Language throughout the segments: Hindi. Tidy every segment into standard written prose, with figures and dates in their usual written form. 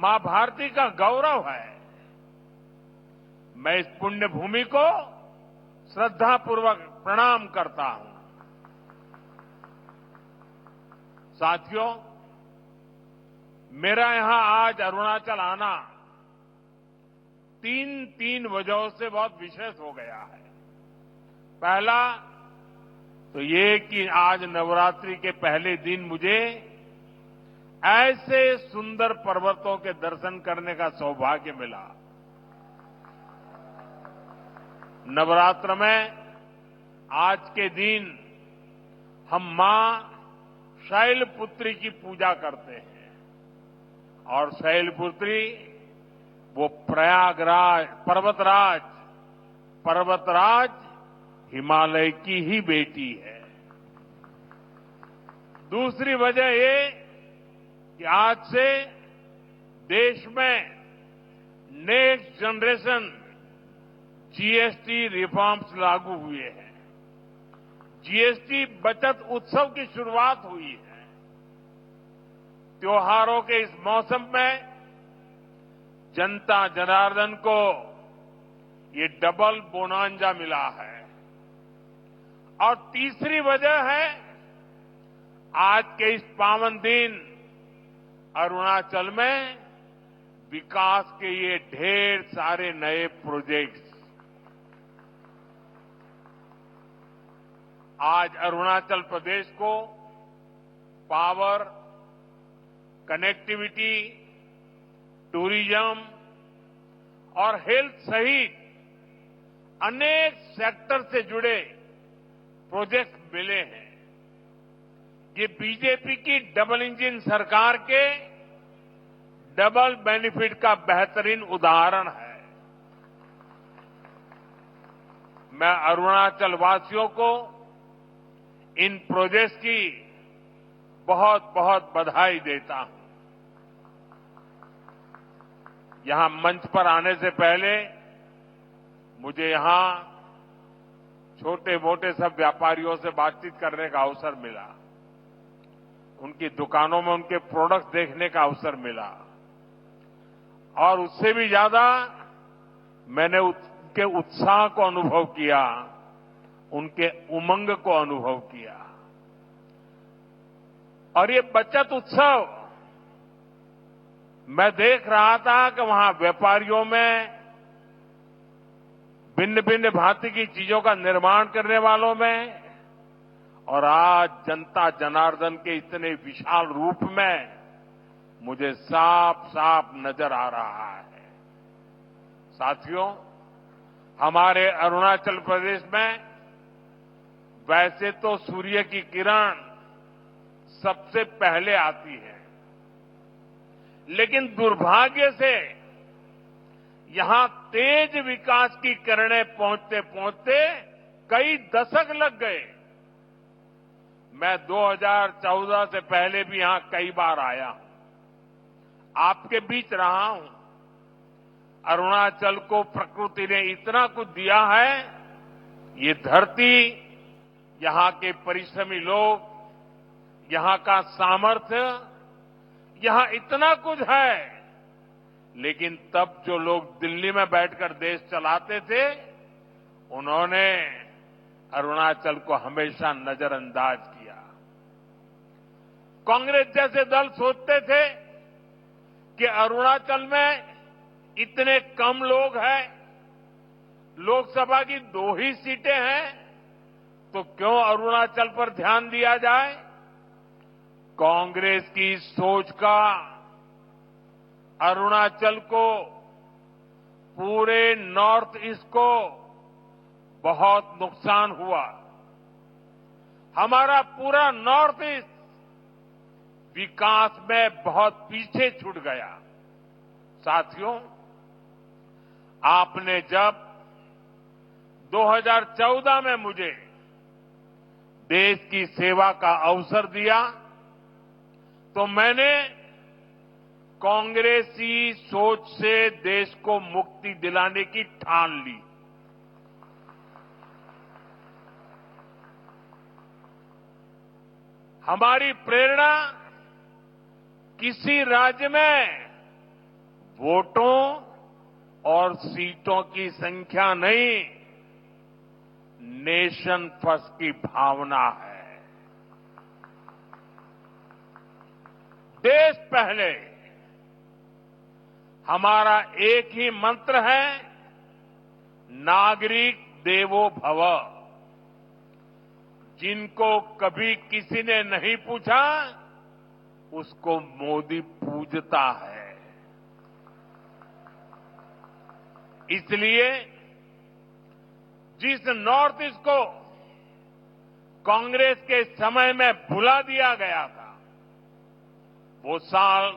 मां भारती का गौरव है। मैं इस पुण्य भूमि को श्रद्धापूर्वक प्रणाम करता हूं। साथियों, मेरा यहां आज अरुणाचल आना तीन वजहों से बहुत विशेष हो गया है। पहला तो ये कि आज नवरात्रि के पहले दिन मुझे ऐसे सुंदर पर्वतों के दर्शन करने का सौभाग्य मिला। नवरात्र में आज के दिन हम मां शैलपुत्री की पूजा करते हैं और शैलपुत्री वो प्रयागराज पर्वतराज हिमालय की ही बेटी है। दूसरी वजह ये कि आज से देश में नेक्स्ट जनरेशन जीएसटी रिफॉर्म्स लागू हुए हैं। जीएसटी बचत उत्सव की शुरुआत हुई है। त्योहारों के इस मौसम में जनता जनार्दन को ये डबल बोनांजा मिला है। और तीसरी वजह है आज के इस पावन दिन अरुणाचल में विकास के ये ढेर सारे नए प्रोजेक्ट्स। आज अरुणाचल प्रदेश को पावर, कनेक्टिविटी, टूरिज्म और हेल्थ सहित अनेक सेक्टर से जुड़े प्रोजेक्ट मिले हैं। ये बीजेपी की डबल इंजन सरकार के डबल बेनिफिट का बेहतरीन उदाहरण है। मैं अरुणाचल वासियों को इन प्रोजेक्ट्स की बहुत बहुत बधाई देता हूं। यहां मंच पर आने से पहले मुझे यहां छोटे मोटे सब व्यापारियों से बातचीत करने का अवसर मिला। उनकी दुकानों में उनके प्रोडक्ट्स देखने का अवसर मिला और उससे भी ज्यादा मैंने उनके उत्साह को अनुभव किया, उनके उमंग को अनुभव किया। और ये बचत उत्सव मैं देख रहा था कि वहां व्यापारियों में, भिन्न भिन्न भांति की चीजों का निर्माण करने वालों में और आज जनता जनार्दन के इतने विशाल रूप में मुझे साफ साफ नजर आ रहा है। साथियों, हमारे अरुणाचल प्रदेश में वैसे तो सूर्य की किरण सबसे पहले आती है, लेकिन दुर्भाग्य से यहां तेज विकास की किरणें पहुंचते पहुंचते कई दशक लग गए। मैं 2014 से पहले भी यहां कई बार आया हूं, आपके बीच रहा हूं। अरुणाचल को प्रकृति ने इतना कुछ दिया है, ये धरती, यहां के परिश्रमी लोग, यहां का सामर्थ्य, यहां इतना कुछ है। लेकिन तब जो लोग दिल्ली में बैठकर देश चलाते थे, उन्होंने अरुणाचल को हमेशा नजरअंदाज किया। कांग्रेस जैसे दल सोचते थे कि अरुणाचल में इतने कम लोग हैं, लोकसभा की 2 ही सीटें हैं, तो क्यों अरुणाचल पर ध्यान दिया जाए। कांग्रेस की सोच का अरुणाचल को, पूरे नॉर्थ ईस्ट को बहुत नुकसान हुआ। हमारा पूरा नॉर्थ ईस्ट विकास में बहुत पीछे छूट गया। साथियों, आपने जब 2014 में मुझे देश की सेवा का अवसर दिया, तो मैंने कांग्रेसी सोच से देश को मुक्ति दिलाने की ठान ली। हमारी प्रेरणा किसी राज्य में वोटों और सीटों की संख्या नहीं, नेशन फर्स्ट की भावना है। देश पहले हमारा एक ही मंत्र है, नागरिक देवो भव। जिनको कभी किसी ने नहीं पूछा, उसको मोदी पूजता है। इसलिए जिस नॉर्थ ईस्ट को कांग्रेस के समय में भुला दिया गया था, वो साल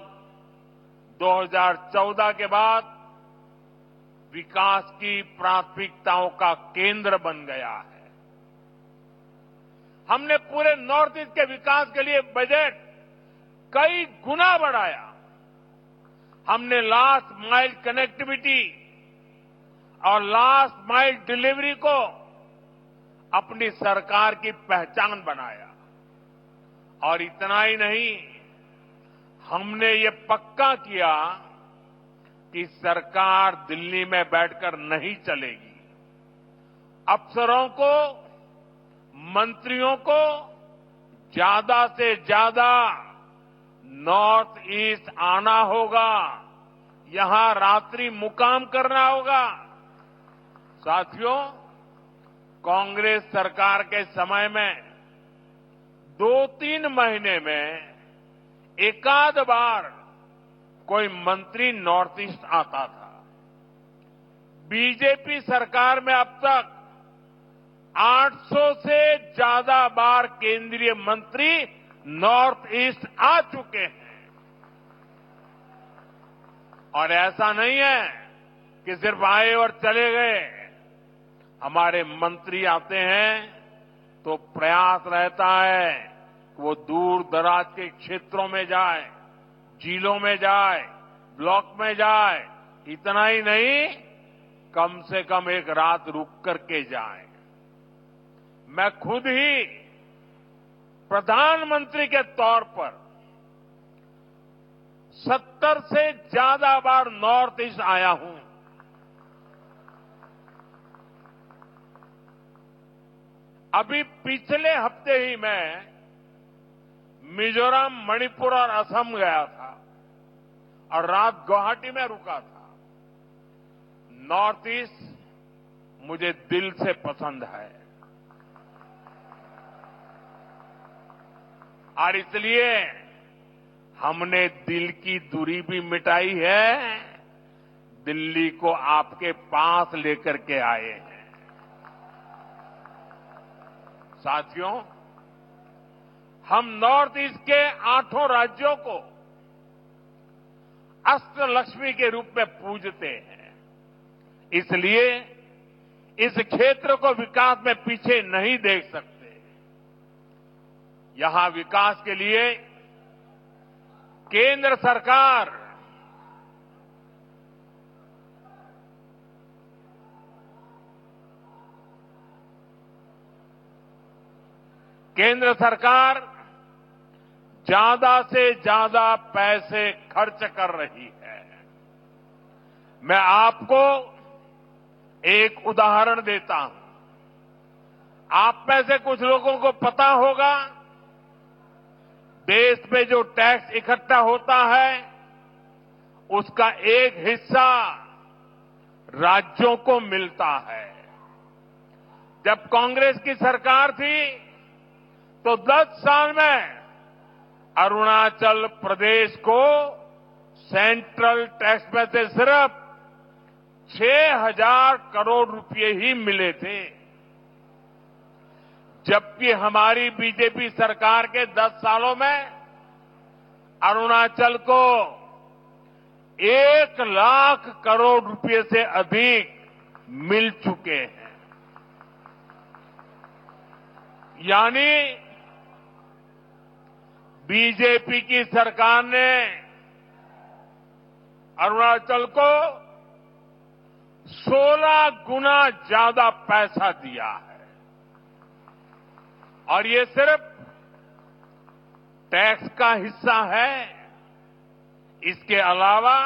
2014 के बाद विकास की प्राथमिकताओं का केंद्र बन गया है। हमने पूरे नॉर्थ ईस्ट के विकास के लिए बजट कई गुना बढ़ाया। हमने लास्ट माइल कनेक्टिविटी और लास्ट माइल डिलीवरी को अपनी सरकार की पहचान बनाया। और इतना ही नहीं, हमने ये पक्का किया कि सरकार दिल्ली में बैठकर नहीं चलेगी। अफसरों को, मंत्रियों को ज्यादा से ज्यादा नॉर्थ ईस्ट आना होगा, यहां रात्रि मुकाम करना होगा। साथियों, कांग्रेस सरकार के समय में 2-3 महीने में एकाध बार कोई मंत्री नॉर्थ ईस्ट आता था। बीजेपी सरकार में अब तक 800 से ज्यादा बार केंद्रीय मंत्री नॉर्थ ईस्ट आ चुके हैं। और ऐसा नहीं है कि सिर्फ आए और चले गए। हमारे मंत्री आते हैं तो प्रयास रहता है कि वो दूर दराज के क्षेत्रों में जाए, जिलों में जाए, ब्लॉक में जाए। इतना ही नहीं, कम से कम एक रात रुक करके जाए। मैं खुद ही प्रधानमंत्री के तौर पर 70 से ज्यादा बार नॉर्थ ईस्ट आया हूं। अभी पिछले हफ्ते ही मैं मिजोरम, मणिपुर और असम गया था और रात गुवाहाटी में रुका था। नॉर्थ ईस्ट मुझे दिल से पसंद है और इसलिए हमने दिल की दूरी भी मिटाई है, दिल्ली को आपके पास लेकर के आए हैं। साथियों, हम नॉर्थ ईस्ट के 8 राज्यों को अष्टलक्ष्मी के रूप में पूजते हैं। इसलिए इस क्षेत्र को विकास में पीछे नहीं देख सकते। यहां विकास के लिए केंद्र सरकार ज्यादा से ज्यादा पैसे खर्च कर रही है। मैं आपको एक उदाहरण देता हूं। आप में से कुछ लोगों को पता होगा, देश में जो टैक्स इकट्ठा होता है उसका एक हिस्सा राज्यों को मिलता है। जब कांग्रेस की सरकार थी तो 10 साल में अरुणाचल प्रदेश को सेंट्रल टैक्स में से सिर्फ 6,000 करोड़ रुपए ही मिले थे, जबकि हमारी बीजेपी सरकार के 10 सालों में अरुणाचल को 1 लाख करोड़ रुपए से अधिक मिल चुके हैं। यानी बीजेपी की सरकार ने अरुणाचल को 16 गुना ज्यादा पैसा दिया है। और ये सिर्फ टैक्स का हिस्सा है। इसके अलावा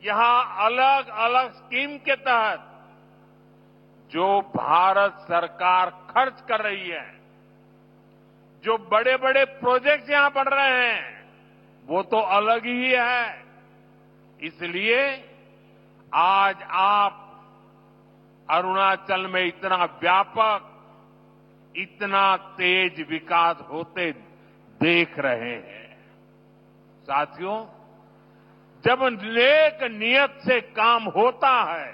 यहां अलग अलग स्कीम के तहत जो भारत सरकार खर्च कर रही है, जो बड़े बड़े प्रोजेक्ट यहां बन रहे हैं, वो तो अलग ही है। इसलिए आज आप अरुणाचल में इतना व्यापक, इतना तेज विकास होते देख रहे हैं। साथियों, जब नेक नियत से काम होता है,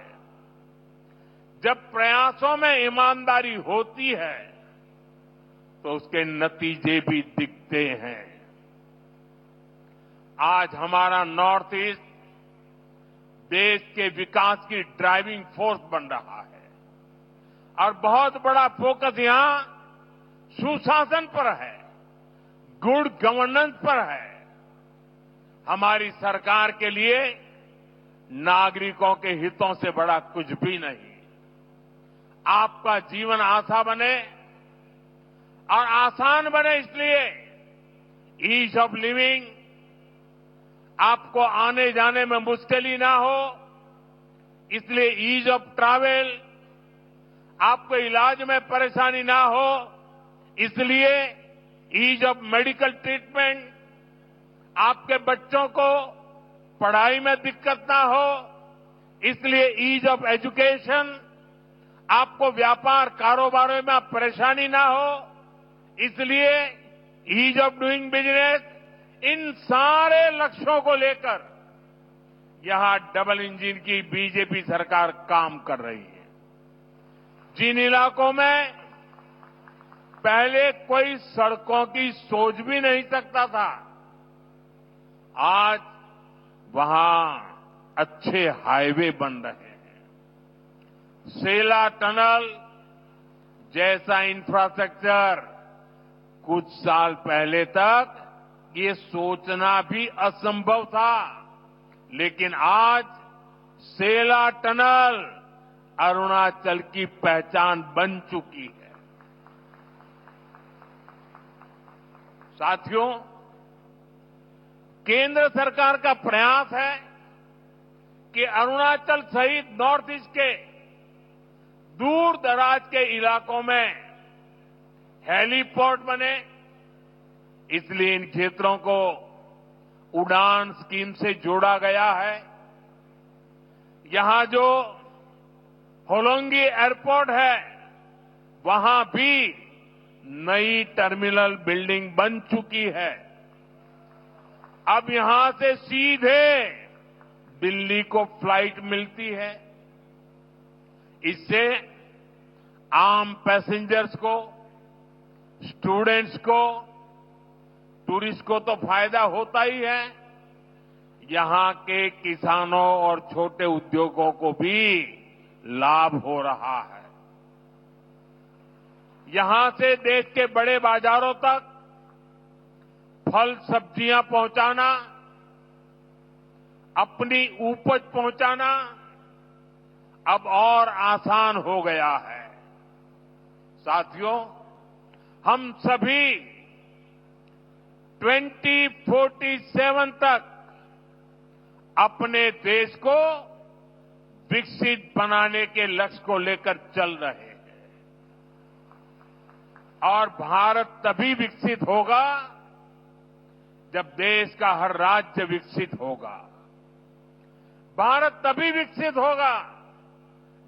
जब प्रयासों में ईमानदारी होती है, तो उसके नतीजे भी दिखते हैं। आज हमारा नॉर्थ ईस्ट देश के विकास की ड्राइविंग फोर्स बन रहा है और बहुत बड़ा फोकस यहां सुशासन पर है, गुड गवर्नेंस पर है। हमारी सरकार के लिए नागरिकों के हितों से बड़ा कुछ भी नहीं। आपका जीवन आसान बने और आसान बने, इसलिए ईज ऑफ लिविंग, आपको आने जाने में मुश्किल ना हो, इसलिए ईज ऑफ ट्रैवल, आपको इलाज में परेशानी ना हो, इसलिए ईज ऑफ मेडिकल ट्रीटमेंट, आपके बच्चों को पढ़ाई में दिक्कत ना हो, इसलिए ईज ऑफ एजुकेशन, आपको व्यापार कारोबार में परेशानी ना हो, इसलिए ईज ऑफ डूइंग बिजनेस। इन सारे लक्ष्यों को लेकर यहां डबल इंजन की बीजेपी सरकार काम कर रही है। जिन इलाकों में पहले कोई सड़कों की सोच भी नहीं सकता था, आज वहां अच्छे हाईवे बन रहे हैं। सेला टनल जैसा इंफ्रास्ट्रक्चर कुछ साल पहले तक ये सोचना भी असंभव था, लेकिन आज सेला टनल अरुणाचल की पहचान बन चुकी है। साथियों, केंद्र सरकार का प्रयास है कि अरुणाचल सहित नॉर्थ ईस्ट के दूर दराज के इलाकों में हेलीपोर्ट बने, इसलिए इन क्षेत्रों को उड़ान स्कीम से जोड़ा गया है। यहां जो होलोंगी एयरपोर्ट है, वहां भी नई टर्मिनल बिल्डिंग बन चुकी है। अब यहां से सीधे दिल्ली को फ्लाइट मिलती है। इससे आम पैसेंजर्स को, स्टूडेंट्स को, टूरिस्ट को तो फायदा होता ही है, यहां के किसानों और छोटे उद्योगों को भी लाभ हो रहा है। यहां से देश के बड़े बाजारों तक फल सब्जियां पहुंचाना, अपनी उपज पहुंचाना अब और आसान हो गया है। साथियों, हम सभी 2047 तक अपने देश को विकसित बनाने के लक्ष्य को लेकर चल रहे हैं और भारत तभी विकसित होगा जब देश का हर राज्य विकसित होगा। भारत तभी विकसित होगा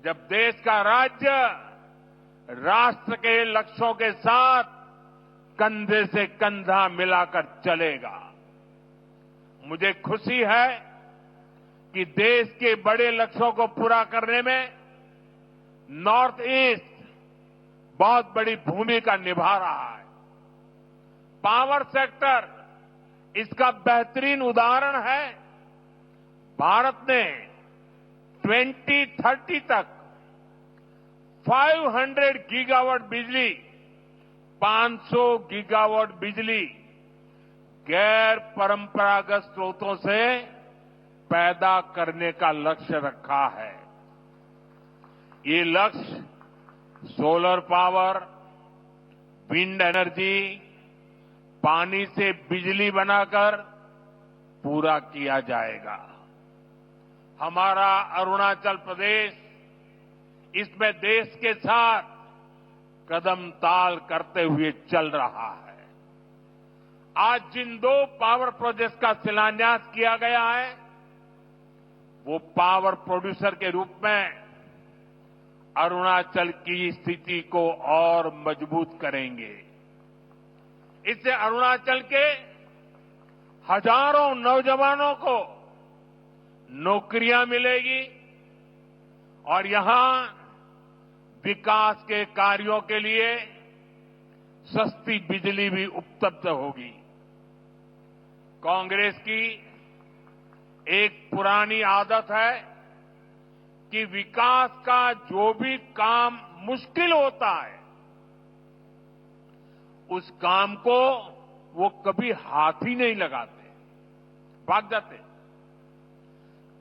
जब देश का राज्य राष्ट्र के लक्ष्यों के साथ कंधे से कंधा मिलाकर चलेगा। मुझे खुशी है कि देश के बड़े लक्ष्यों को पूरा करने में नॉर्थ ईस्ट बहुत बड़ी भूमिका निभा रहा है। पावर सेक्टर इसका बेहतरीन उदाहरण है। भारत ने 2030 तक 500 गीगावाट बिजली, 500 गीगावाट बिजली गैर परंपरागत स्रोतों से पैदा करने का लक्ष्य रखा है। ये लक्ष्य सोलर पावर, विंड एनर्जी, पानी से बिजली बनाकर पूरा किया जाएगा। हमारा अरुणाचल प्रदेश इसमें देश के साथ कदम ताल करते हुए चल रहा है। आज जिन 2 पावर प्रोजेक्ट्स का शिलान्यास किया गया है, वो पावर प्रोड्यूसर के रूप में अरुणाचल की स्थिति को और मजबूत करेंगे। इससे अरुणाचल के हजारों नौजवानों को नौकरियां मिलेगी और यहां विकास के कार्यों के लिए सस्ती बिजली भी उपलब्ध होगी। कांग्रेस की एक पुरानी आदत है कि विकास का जो भी काम मुश्किल होता है, उस काम को वो कभी हाथ ही नहीं लगाते, भाग जाते।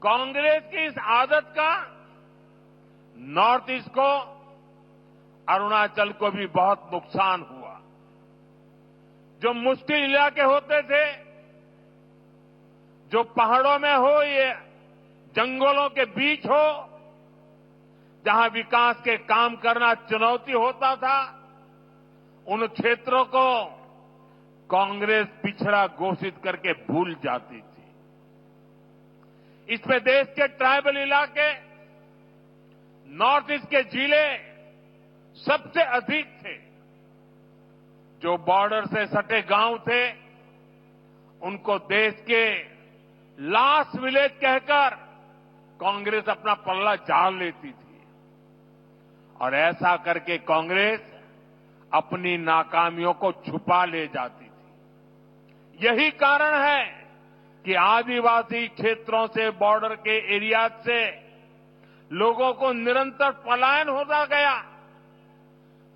कांग्रेस की इस आदत का नॉर्थ ईस्ट को, अरुणाचल को भी बहुत नुकसान हुआ। जो मुश्किल इलाके होते थे, जो पहाड़ों में हो, ये जंगलों के बीच हो, जहां विकास के काम करना चुनौती होता था, उन क्षेत्रों को कांग्रेस पिछड़ा घोषित करके भूल जाती थी। इसमें देश के ट्राइबल इलाके, नॉर्थ ईस्ट के जिले सबसे अधिक थे। जो बॉर्डर से सटे गांव थे, उनको देश के लास्ट विलेज कहकर कांग्रेस अपना पल्ला झाड़ लेती थी। और ऐसा करके कांग्रेस अपनी नाकामियों को छुपा ले जाती थी। यही कारण है कि आदिवासी क्षेत्रों से, बॉर्डर के एरिया से लोगों को निरंतर पलायन होता गया।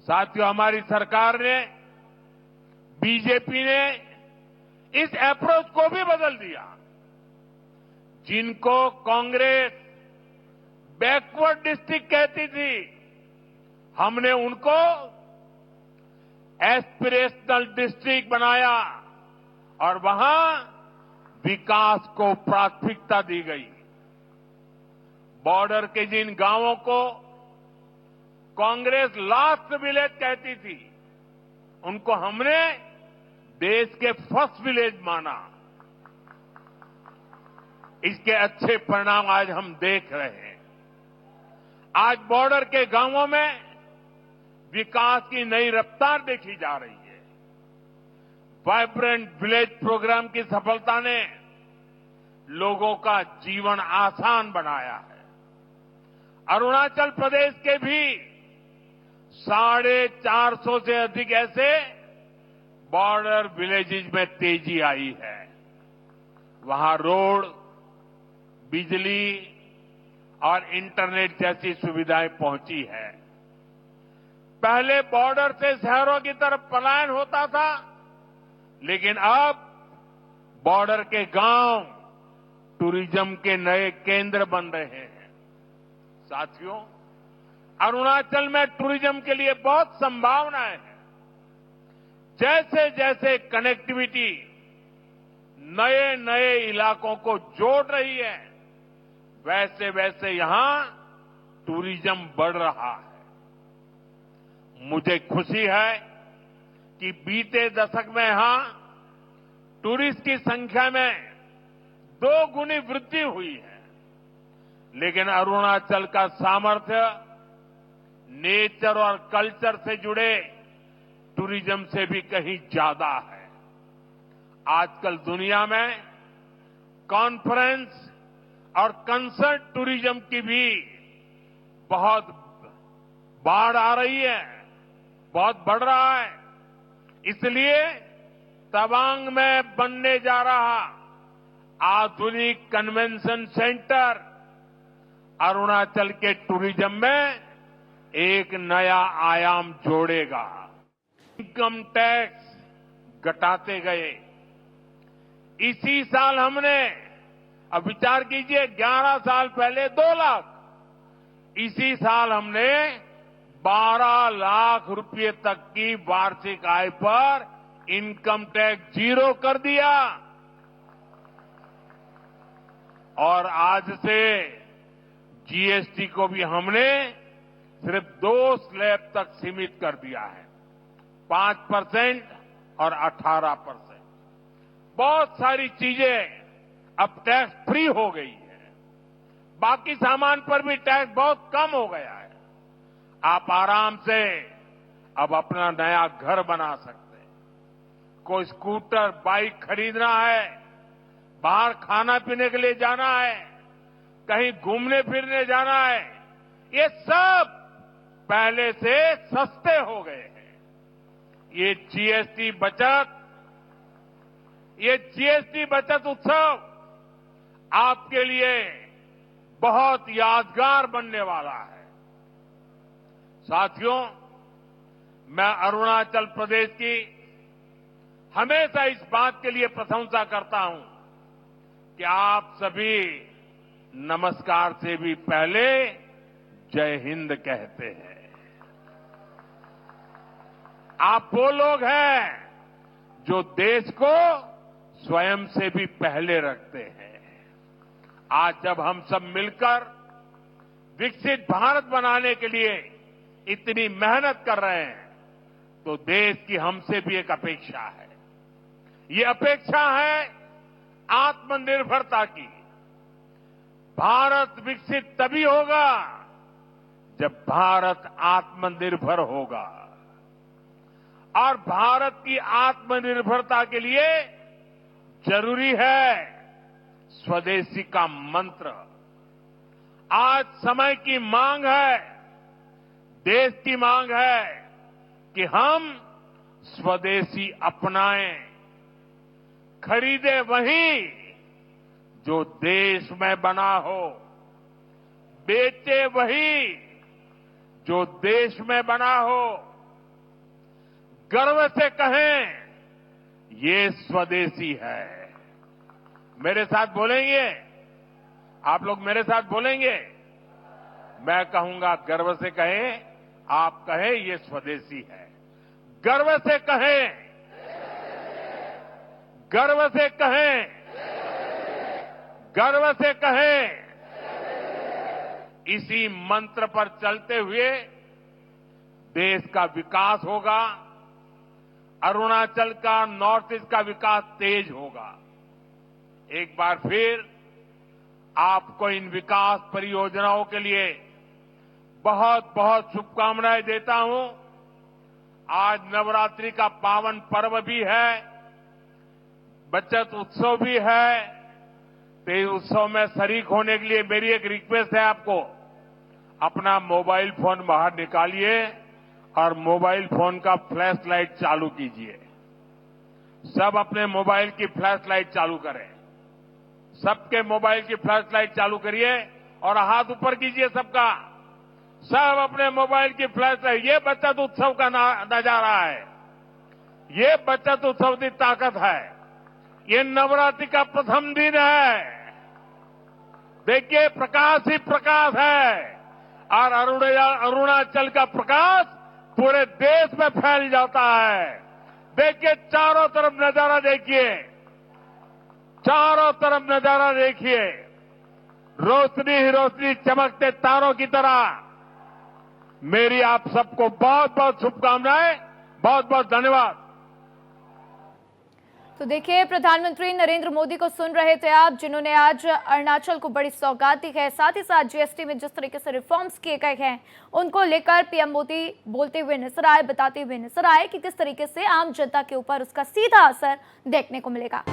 साथियों, हमारी सरकार ने, बीजेपी ने इस अप्रोच को भी बदल दिया। जिनको कांग्रेस बैकवर्ड डिस्ट्रिक्ट कहती थी, हमने उनको एस्पिरेशनल डिस्ट्रिक्ट बनाया और वहां विकास को प्राथमिकता दी गई। बॉर्डर के जिन गांवों को कांग्रेस लास्ट विलेज कहती थी, उनको हमने देश के फर्स्ट विलेज माना। इसके अच्छे परिणाम आज हम देख रहे हैं। आज बॉर्डर के गांवों में विकास की नई रफ्तार देखी जा रही है। वाइब्रेंट विलेज प्रोग्राम की सफलता ने लोगों का जीवन आसान बनाया है। अरुणाचल प्रदेश के भी 450 से अधिक ऐसे बॉर्डर विलेजेस में तेजी आई है। वहां रोड, बिजली और इंटरनेट जैसी सुविधाएं पहुंची है। पहले बॉर्डर से शहरों की तरफ पलायन होता था, लेकिन अब बॉर्डर के गांव टूरिज्म के नए केंद्र बन रहे हैं। साथियों, अरुणाचल में टूरिज्म के लिए बहुत संभावनाएं हैं। जैसे जैसे कनेक्टिविटी नए नए इलाकों को जोड़ रही है, वैसे वैसे यहां टूरिज्म बढ़ रहा है। मुझे खुशी है कि बीते दशक में यहां टूरिस्ट की संख्या में 2 गुनी वृद्धि हुई है। लेकिन अरुणाचल का सामर्थ्य नेचर और कल्चर से जुड़े टूरिज्म से भी कहीं ज्यादा है। आजकल दुनिया में कॉन्फ्रेंस और कंसर्ट टूरिज्म की भी बहुत बाढ़ आ रही है, बहुत बढ़ रहा है। इसलिए तवांग में बनने जा रहा आधुनिक कन्वेंशन सेंटर अरुणाचल के टूरिज्म में एक नया आयाम जोड़ेगा। इनकम टैक्स घटाते गए। इसी साल हमने, अब विचार कीजिए, 11 साल पहले 2 लाख, इसी साल हमने 12 लाख रुपए तक की वार्षिक आय पर इनकम टैक्स 0 कर दिया। और आज से जीएसटी को भी हमने सिर्फ 2 स्लैब तक सीमित कर दिया है, 5% और 18%। बहुत सारी चीजें अब टैक्स फ्री हो गई है, बाकी सामान पर भी टैक्स बहुत कम हो गया है। आप आराम से अब अपना नया घर बना सकते हैं। कोई स्कूटर, बाइक खरीदना है, बाहर खाना पीने के लिए जाना है, कहीं घूमने फिरने जाना है, ये सब पहले से सस्ते हो गए हैं। ये जीएसटी बचत उत्सव आपके लिए बहुत यादगार बनने वाला है। साथियों, मैं अरुणाचल प्रदेश की हमेशा इस बात के लिए प्रशंसा करता हूं कि आप सभी नमस्कार से भी पहले जय हिंद कहते हैं। आप वो लोग हैं जो देश को स्वयं से भी पहले रखते हैं। आज जब हम सब मिलकर विकसित भारत बनाने के लिए इतनी मेहनत कर रहे हैं, तो देश की हमसे भी एक अपेक्षा है। ये अपेक्षा है आत्मनिर्भरता की। भारत विकसित तभी होगा जब भारत आत्मनिर्भर होगा, और भारत की आत्मनिर्भरता के लिए जरूरी है स्वदेशी का मंत्र। आज समय की मांग है, देश की मांग है कि हम स्वदेशी अपनाएं, खरीदे वही जो देश में बना हो, बेचे वही जो देश में बना हो, गर्व से कहें ये स्वदेशी है। मेरे साथ बोलेंगे? आप लोग मेरे साथ बोलेंगे? मैं कहूंगा गर्व से कहें, आप कहें ये स्वदेशी है। गर्व से कहें, गर्व से कहें, गर्व से कहें। इसी मंत्र पर चलते हुए देश का विकास होगा, अरुणाचल का, नॉर्थ ईस्ट का विकास तेज होगा। एक बार फिर आपको इन विकास परियोजनाओं के लिए बहुत बहुत शुभकामनाएं देता हूं। आज नवरात्रि का पावन पर्व भी है, बचत उत्सव भी है। तो इस उत्सव में शरीक होने के लिए मेरी एक रिक्वेस्ट है आपको, अपना मोबाइल फोन बाहर निकालिए और मोबाइल फोन का फ्लैश लाइट चालू कीजिए। सब अपने मोबाइल की फ्लैश लाइट चालू करें। सबके मोबाइल की फ्लैश लाइट चालू करिए और हाथ ऊपर कीजिए सबका। सब अपने मोबाइल की फ्लैश लाइट। ये बचत उत्सव का नजारा है, ये बचत उत्सव की ताकत है। ये नवरात्रि का प्रथम दिन है। देखिए, प्रकाश ही प्रकाश है, और अरुणाचल का प्रकाश पूरे देश में फैल जाता है। देखिए, चारों तरफ नजारा देखिए, चारों तरफ नजारा देखिए, रोशनी ही रोशनी, चमकते तारों की तरह। मेरी आप सबको बहुत बहुत शुभकामनाएं, बहुत बहुत धन्यवाद। तो देखिए, प्रधानमंत्री नरेंद्र मोदी को सुन रहे थे आप, जिन्होंने आज अरुणाचल को बड़ी सौगात दी है। साथ ही साथ जीएसटी में जिस तरीके से रिफॉर्म्स किए गए हैं, उनको लेकर पीएम मोदी बोलते हुए नजर आए, बताते हुए नजर आए कि किस तरीके से आम जनता के ऊपर उसका सीधा असर देखने को मिलेगा।